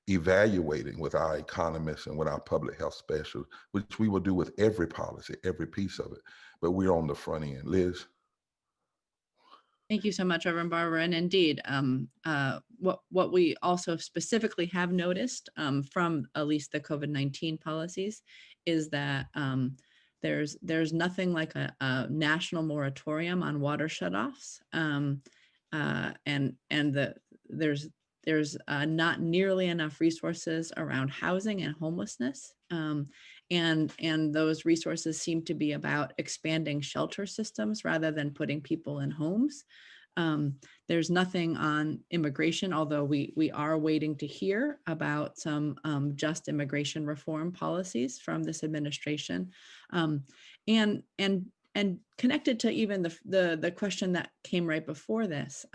evaluating with our economists and with our public health specialists, which we will do with every policy, every piece of it, but we're on the front end. Liz? Thank you so much, Reverend Barber. And indeed, what we also specifically have noticed from at least the COVID-19 policies is that there's nothing like a national moratorium on water shutoffs, there's not nearly enough resources around housing and homelessness. And those resources seem to be about expanding shelter systems rather than putting people in homes. There's nothing on immigration, although we are waiting to hear about some just immigration reform policies from this administration. And connected to even the question that came right before this,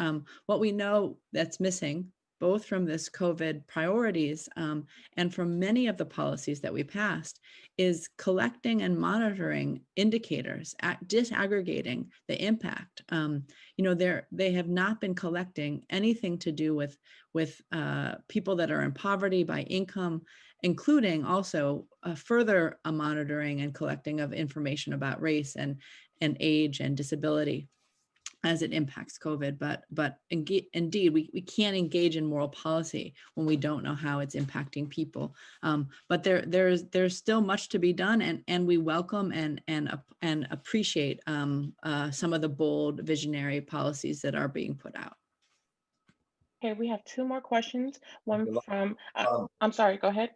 what we know that's missing, both from this COVID priorities and from many of the policies that we passed, is collecting and monitoring indicators, disaggregating the impact. They have not been collecting anything to do with people that are in poverty by income, including also further monitoring and collecting of information about race and age and disability as it impacts COVID, but indeed, we can't engage in moral policy when we don't know how it's impacting people. But there's still much to be done, and we welcome and appreciate some of the bold visionary policies that are being put out. Okay, we have two more questions. One from, I'm sorry, go ahead.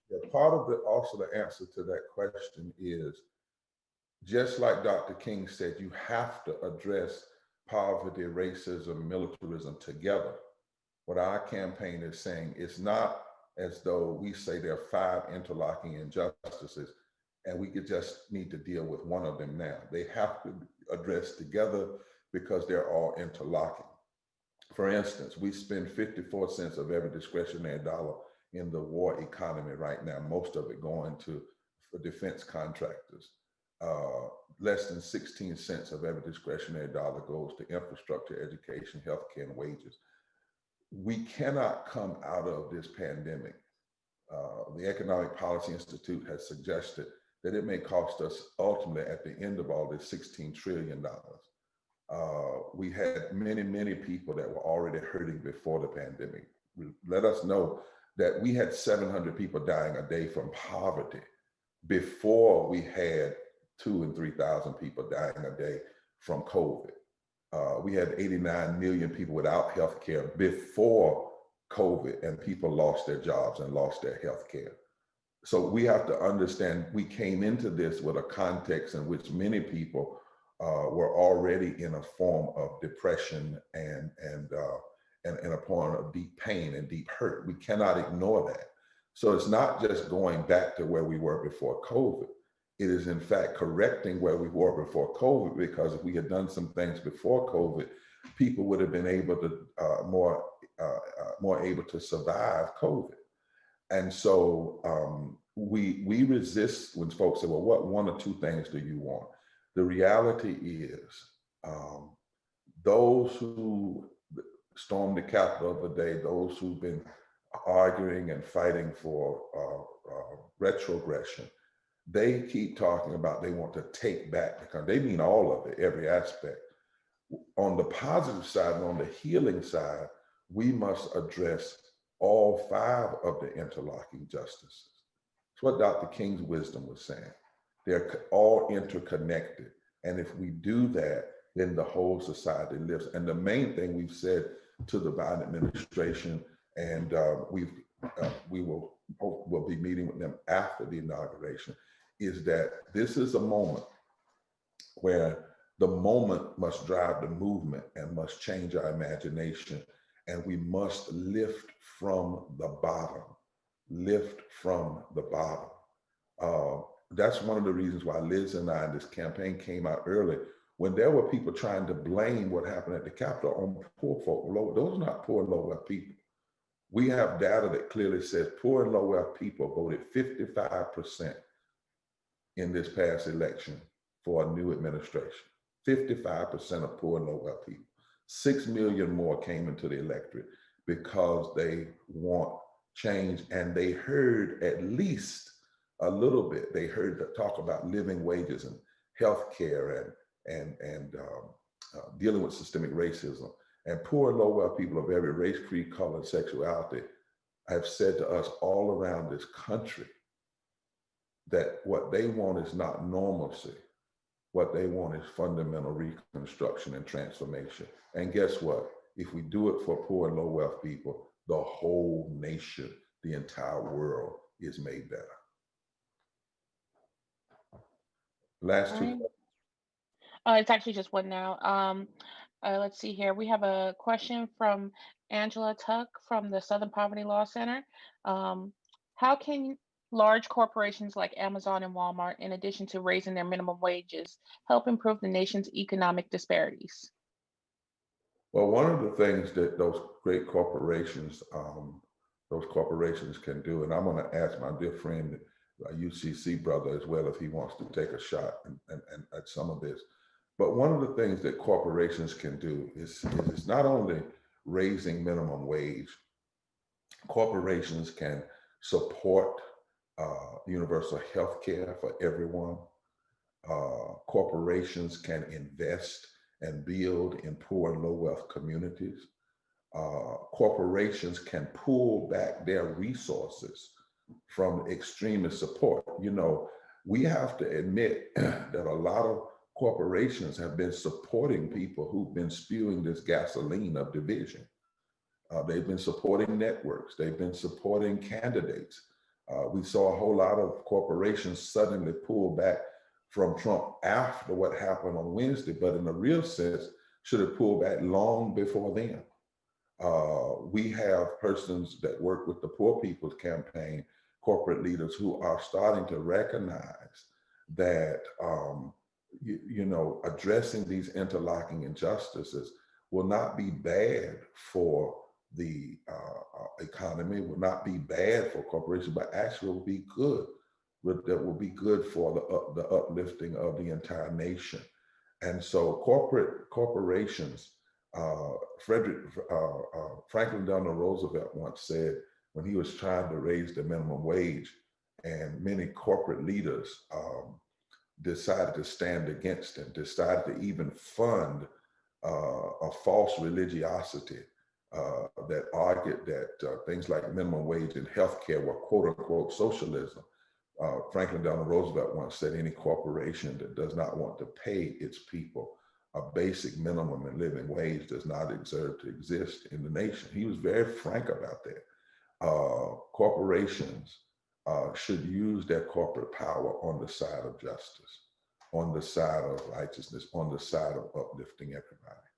Yeah, part of also the answer to that question is, just like Dr. King said, you have to address poverty, racism, militarism together. What our campaign is saying, it's not as though we say there are 5 interlocking injustices and we could just need to deal with one of them now. They have to address together because they're all interlocking. For instance, we spend 54 cents of every discretionary dollar in the war economy right now, most of it going to for defense contractors. Less than 16 cents of every discretionary dollar goes to infrastructure, education, healthcare, and wages. We cannot come out of this pandemic. The Economic Policy Institute has suggested that it may cost us ultimately at the end of all this $16 trillion. We had many people that were already hurting before the pandemic. Let us know that we had 700 people dying a day from poverty before we had 2,000 and 3,000 people dying a day from COVID. We had 89 million people without health care before COVID, and people lost their jobs and lost their health care. So we have to understand we came into this with a context in which many people were already in a form of depression and a form of deep pain and deep hurt. We cannot ignore that. So it's not just going back to where we were before COVID. It is in fact correcting where we were before COVID, because if we had done some things before COVID, people would have been able to more able to survive COVID. And so we resist when folks say, well, what one or two things do you want? The reality is those who stormed the Capitol the day, those who've been arguing and fighting for retrogression, they keep talking about they want to take back the country. They mean all of it, every aspect. On the positive side and on the healing side, we must address all 5 of the interlocking justices. It's what Dr. King's wisdom was saying. They're all interconnected. And if we do that, then the whole society lives. And the main thing we've said to the Biden administration, and we'll be meeting with them after the inauguration, is that this is a moment where the moment must drive the movement and must change our imagination. And we must lift from the bottom, lift from the bottom. That's one of the reasons why Liz and I, this campaign came out early, when there were people trying to blame what happened at the Capitol on poor folk. Those are not poor and low wealth people. We have data that clearly says poor and low wealth people voted 55% in this past election for a new administration. 55% of poor and low wealth people. 6 million more came into the electorate because they want change, and they heard at least a little bit. They heard the talk about living wages and health care and dealing with systemic racism. And poor and low wealth people of every race, creed, color, and sexuality have said to us all around this country that what they want is not normalcy. What they want is fundamental reconstruction and transformation. And guess what? If we do it for poor and low wealth people, the whole nation, the entire world is made better. Last two. It's actually just one now. Let's see here. We have a question from Angela Tuck from the Southern Poverty Law Center. How can large corporations like Amazon and Walmart, in addition to raising their minimum wages, help improve the nation's economic disparities? Well, one of the things that those great corporations, can do, and I'm going to ask my dear friend, UCC brother as well, if he wants to take a shot and at some of this. But one of the things that corporations can do is not only raising minimum wage. Corporations can support universal health care for everyone. Corporations can invest and build in poor and low wealth communities. Corporations can pull back their resources from extremist support. You know, we have to admit that a lot of corporations have been supporting people who've been spewing this gasoline of division. They've been supporting networks. They've been supporting candidates. We saw a whole lot of corporations suddenly pull back from Trump after what happened on Wednesday, but in a real sense, should have pulled back long before then. We have persons that work with the Poor People's Campaign, corporate leaders who are starting to recognize that you know, addressing these interlocking injustices will not be bad for the economy, will not be bad for corporations, but actually will be good. That will be good for the uplifting of the entire nation. And so corporations, Franklin Delano Roosevelt once said, when he was trying to raise the minimum wage, and many corporate leaders decided to stand against him, decided to even fund a false religiosity that argued that things like minimum wage and healthcare were quote unquote socialism. Franklin Delano Roosevelt once said, any corporation that does not want to pay its people a basic minimum and living wage does not deserve to exist in the nation. He was very frank about that. Corporations should use their corporate power on the side of justice, on the side of righteousness, on the side of uplifting everybody.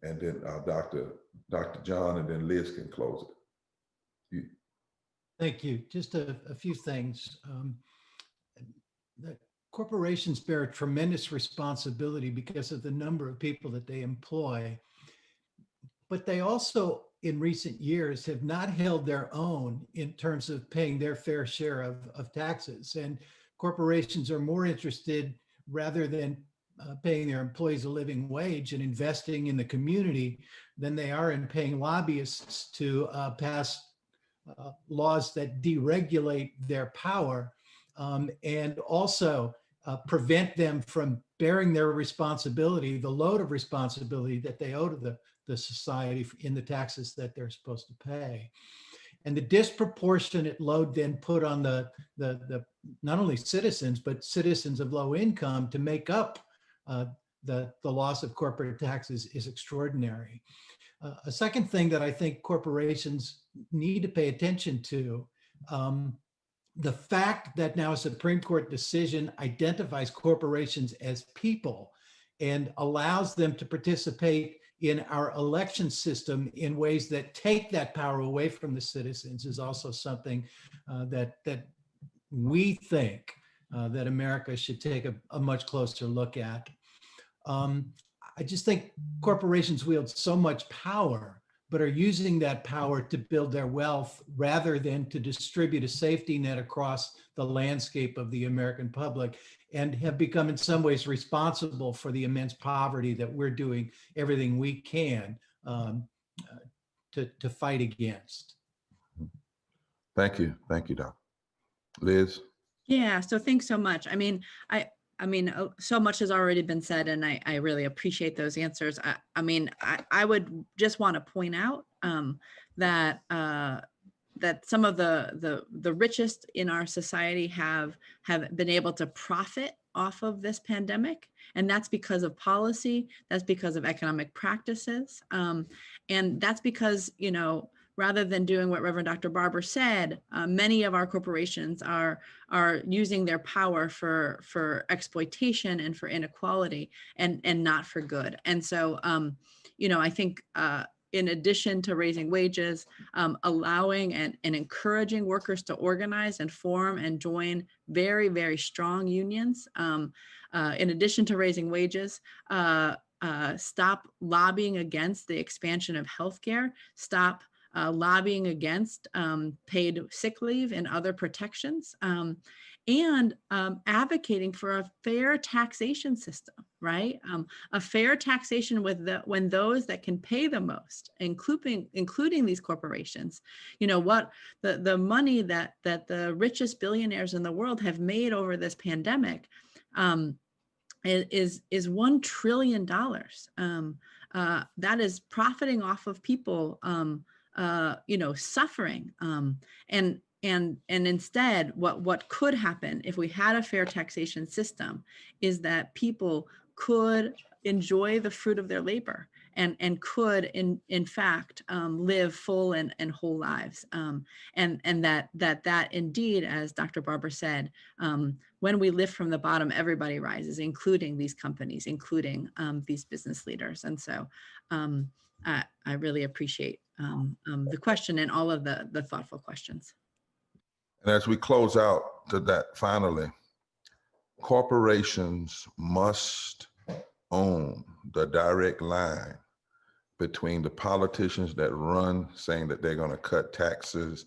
And then Dr. John and then Liz can close it. Thank you. Just a few things. The corporations bear a tremendous responsibility because of the number of people that they employ, but they also, in recent years, have not held their own in terms of paying their fair share of taxes. And corporations are more interested, rather than paying their employees a living wage and investing in the community, than they are in paying lobbyists to pass laws that deregulate their power and also prevent them from bearing their responsibility, the load of responsibility that they owe to the society in the taxes that they're supposed to pay. And the disproportionate load then put on the not only citizens, but citizens of low income to make up the loss of corporate taxes is extraordinary. A second thing that I think corporations need to pay attention to, the fact that now a Supreme Court decision identifies corporations as people and allows them to participate in our election system in ways that take that power away from the citizens is also something that we think that America should take a much closer look at. I just think corporations wield so much power, but are using that power to build their wealth rather than to distribute a safety net across the landscape of the American public, and have become in some ways responsible for the immense poverty that we're doing everything we can to fight against. Thank you, Doc. Liz? Yeah, so thanks so much. I mean, so much has already been said, and I really appreciate those answers. I would just want to point out that some of the richest in our society have been able to profit off of this pandemic, and that's because of policy, that's because of economic practices, and that's because, you know, rather than doing what Reverend Dr. Barber said, many of our corporations are using their power for exploitation and for inequality, and not for good. And so, you know, I think in addition to raising wages, allowing and encouraging workers to organize and form and join very, very strong unions, in addition to raising wages, stop lobbying against the expansion of healthcare, stop lobbying against paid sick leave and other protections, and advocating for a fair taxation system, right? A fair taxation when those that can pay the most, including these corporations, you know, what the money that the richest billionaires in the world have made over this pandemic is $1 trillion. That is profiting off of people you know, suffering, and instead what could happen if we had a fair taxation system is that people could enjoy the fruit of their labor and could in fact live full and whole lives, and that indeed, as Dr. Barber said, when we lift from the bottom, everybody rises, including these companies, including these business leaders. And so I really appreciate the question and all of the thoughtful questions. And as we close out to that, finally, corporations must own the direct line between the politicians that run saying that they're going to cut taxes,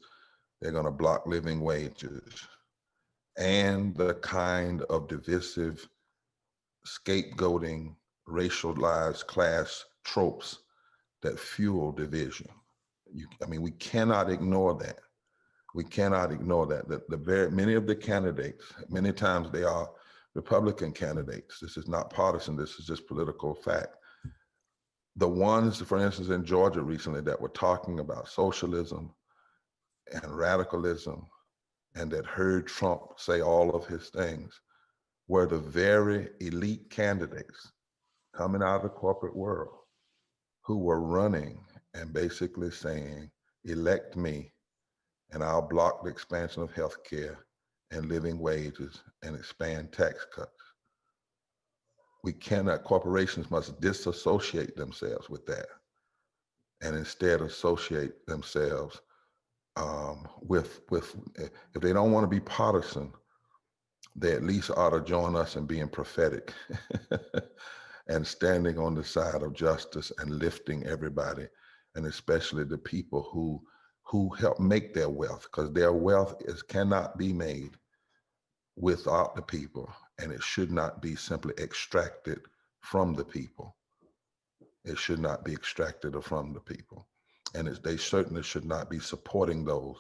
they're going to block living wages, and the kind of divisive, scapegoating, racialized class tropes that fuel division. I mean, we cannot ignore that. We cannot ignore that. Many of the candidates, many times they are Republican candidates. This is not partisan, this is just political fact. The ones, for instance, in Georgia recently that were talking about socialism and radicalism and that heard Trump say all of his things were the very elite candidates coming out of the corporate world who were running and basically saying, elect me and I'll block the expansion of healthcare and living wages and expand tax cuts. We cannot, corporations must disassociate themselves with that and instead associate themselves with, if they don't want to be partisan, they at least ought to join us in being prophetic and standing on the side of justice and lifting everybody, and especially the people who help make their wealth, because their wealth cannot be made without the people, and it should not be simply extracted from the people. It should not be extracted from the people. And they certainly should not be supporting those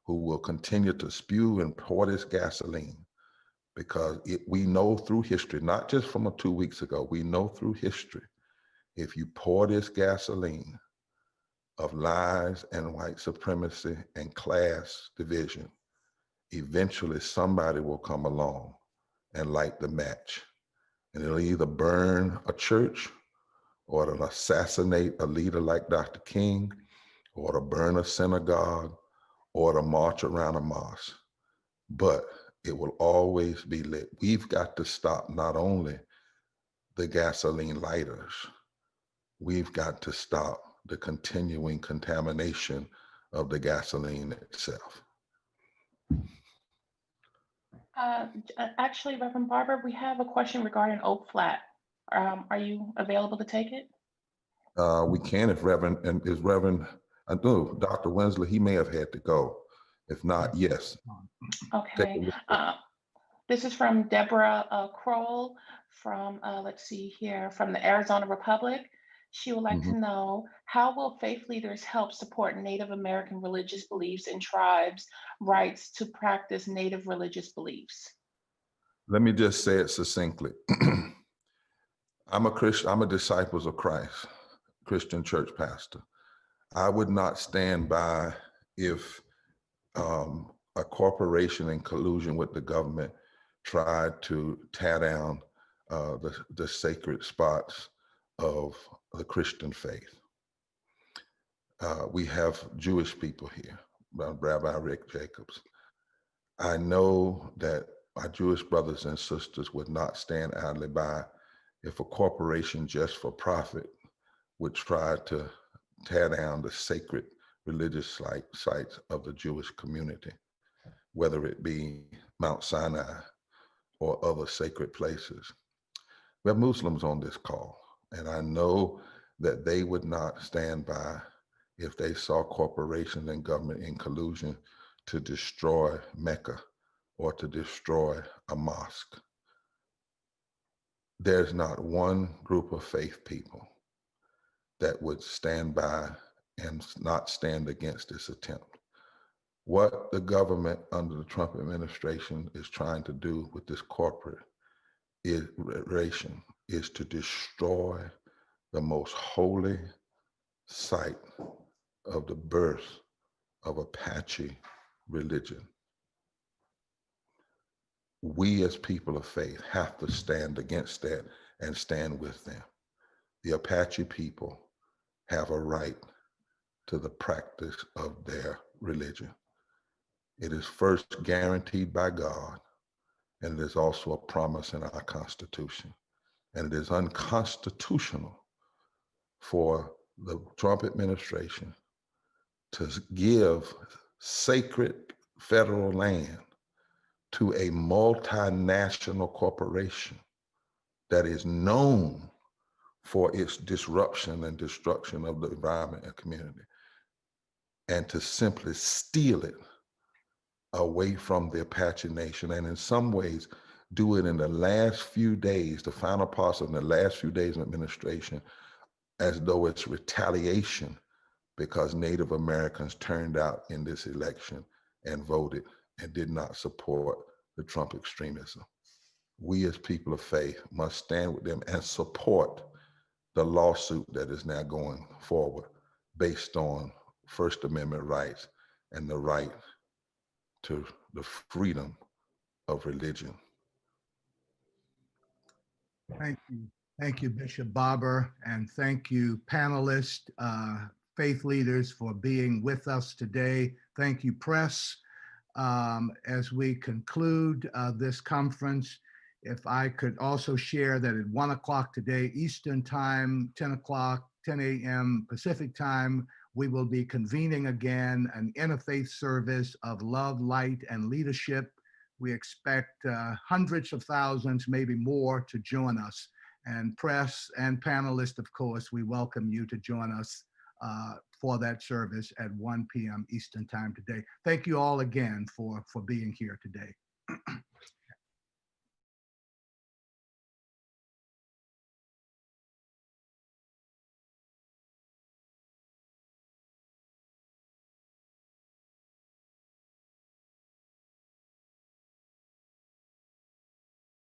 who will continue to spew and pour this gasoline, because we know through history, not just from 2 weeks ago, we know through history, if you pour this gasoline of lies and white supremacy and class division, eventually somebody will come along and light the match. And it'll either burn a church, or it'll assassinate a leader like Dr. King, or it'll burn a synagogue, or it'll march around a mosque. But it will always be lit. We've got to stop not only the gasoline lighters, we've got to stop the continuing contamination of the gasoline itself. Actually, Reverend Barber, we have a question regarding Oak Flat. Are you available to take it? We can if Reverend, I know Dr. Wensley, he may have had to go. If not, yes. Okay. This is from Deborah Kroll from, let's see here, from the Arizona Republic. She would like to know, how will faith leaders help support Native American religious beliefs and tribes' rights to practice Native religious beliefs? Let me just say it succinctly. I'm a Christian, I'm a disciple of Christ, Christian church pastor. I would not stand by if a corporation in collusion with the government tried to tear down the sacred spots of the Christian faith. We have Jewish people here, Rabbi Rick Jacobs. I know that my Jewish brothers and sisters would not stand idly by if a corporation just for profit would try to tear down the sacred religious sites of the Jewish community, whether it be Mount Sinai or other sacred places. We have Muslims on this call, and I know that they would not stand by if they saw corporations and government in collusion to destroy Mecca or to destroy a mosque. There's not one group of faith people that would stand by and not stand against this attempt. What the government under the Trump administration is trying to do with this corporate iteration is to destroy the most holy site of the birth of Apache religion. We as people of faith have to stand against that and stand with them. The Apache people have a right to the practice of their religion. It is first guaranteed by God, and it is also a promise in our Constitution. And it is unconstitutional for the Trump administration to give sacred federal land to a multinational corporation that is known for its disruption and destruction of the environment and community, and to simply steal it away from the Apache Nation, and in some ways do it in the last few days, the final parts of the last few days of administration, as though it's retaliation because Native Americans turned out in this election and voted and did not support the Trump extremism. We as people of faith must stand with them and support the lawsuit that is now going forward based on First Amendment rights and the right to the freedom of religion. Thank you. Thank you, Bishop Barber, and thank you, panelists, faith leaders, for being with us today. Thank you, press. As we conclude this conference, if I could also share that at 1 o'clock today, Eastern Time, 10 a.m. Pacific Time, we will be convening again an interfaith service of love, light, and leadership. We expect hundreds of thousands, maybe more, to join us. And press and panelists, of course, we welcome you to join us for that service at 1 p.m. Eastern Time today. Thank you all again for being here today.